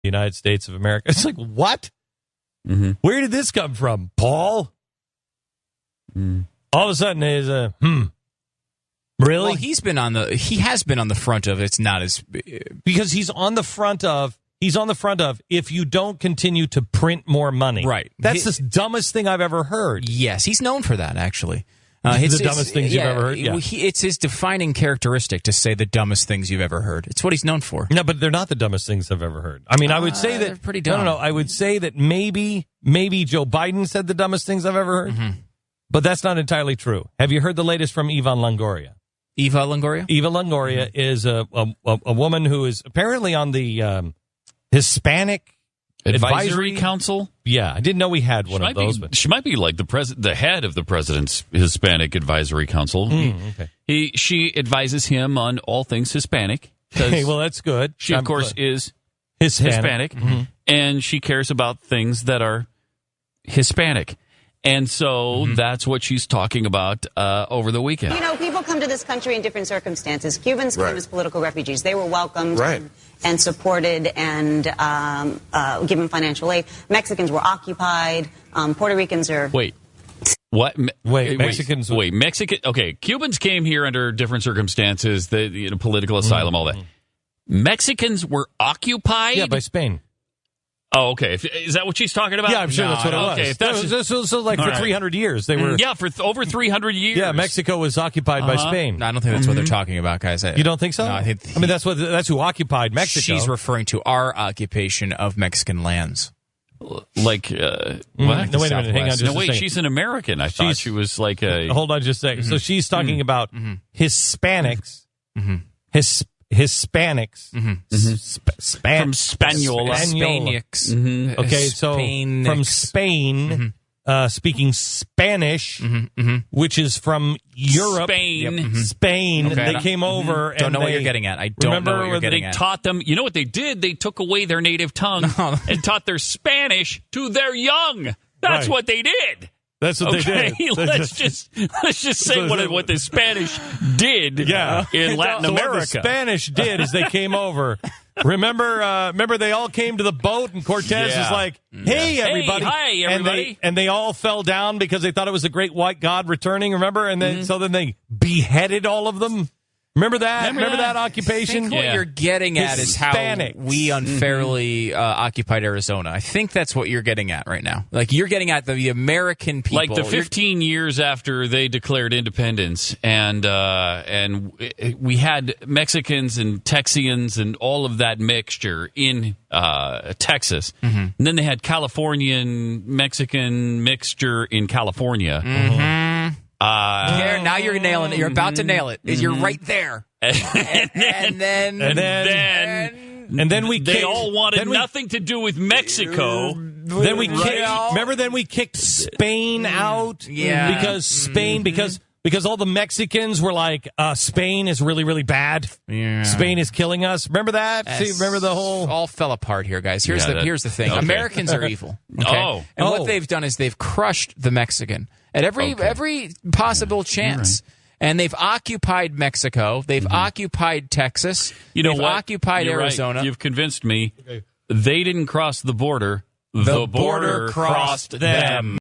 United States of America. It's like, what? Mm-hmm. Where did this come from, Paul? All of a sudden, there's a Really? Well, he has been on the front of it's not as because he's on the front of if you don't continue to print more money. Right. That's the dumbest thing I've ever heard. Yes, he's known for that, actually. The dumbest things you've ever heard? Yeah. It's his defining characteristic to say the dumbest things you've ever heard. It's what he's known for. No, but they're not the dumbest things I've ever heard. I mean, I would say that... They're pretty dumb. No. I would say that maybe Joe Biden said the dumbest things I've ever heard. Mm-hmm. But that's not entirely true. Have you heard the latest from Eva Longoria? Eva Longoria? Eva Longoria is a woman who is apparently on the Hispanic Advisory Council? Yeah, I didn't know we had one of those. But she might be like the head of the president's Hispanic Advisory Council. Okay. She advises him on all things Hispanic. Hey, well, that's good. She, of course, is Hispanic. Mm-hmm. And she cares about things that are Hispanic. And so that's what she's talking about over the weekend. You know, people come to this country in different circumstances. Cubans came as political refugees. They were welcomed and supported and given financial aid. Mexicans were occupied. Puerto Ricans are... Wait. What? Mexicans... Wait, Mexican... Okay, Cubans came here under different circumstances, political asylum, all that. Mexicans were occupied? Yeah, by Spain. Oh, okay. Is that what she's talking about? Yeah, I'm sure that's what it was. Okay, this was like for 300 years. They were. Yeah, for over 300 years. Yeah, Mexico was occupied by Spain. No, I don't think that's what they're talking about, guys. You don't think so? No, I mean, that's who occupied Mexico. She's referring to our occupation of Mexican lands. Like, what? No, wait a minute. Hang on just a second. She's an American. I thought she was like a... Hold on just a second. So she's talking about Hispanics. Hispanics. From Spaniola. Hispanics. Okay, so from Spain, speaking Spanish, which is from Europe. Spain. Okay. They came over and don't know what you're getting at. I don't know what you're getting at. They taught them, you know what they did? They took away their native tongue and taught their Spanish to their young. That's what they did. That's what they did. Let's just say what the Spanish did in Latin America. What the Spanish did is they came over. Remember they all came to the boat and Cortez was like, hey, everybody. Hi, everybody. And they all fell down because they thought it was the great white god returning, remember? And then so then they beheaded all of them. Remember that? Remember that occupation? I think what you're getting at is how we unfairly occupied Arizona. I think that's what you're getting at right now. Like, you're getting at the American people. Like the 15 years after they declared independence, and we had Mexicans and Texians and all of that mixture in Texas. And then they had Californian-Mexican mixture in California. Now you're nailing it. You're about to nail it. You're right there. And then they all wanted nothing to do with Mexico. Then we kicked Spain out. Yeah. Because all the Mexicans were like, Spain is really, really bad. Yeah. Spain is killing us. Remember that? See, remember the whole... All fell apart here, guys. Here's the thing. Okay. Americans are evil. Okay? And what they've done is they've crushed the Mexican at every possible chance. Right. And they've occupied Mexico. They've occupied Texas. You know they've occupied Arizona. Right. You've convinced me. Okay. They didn't cross the border. The border crossed them.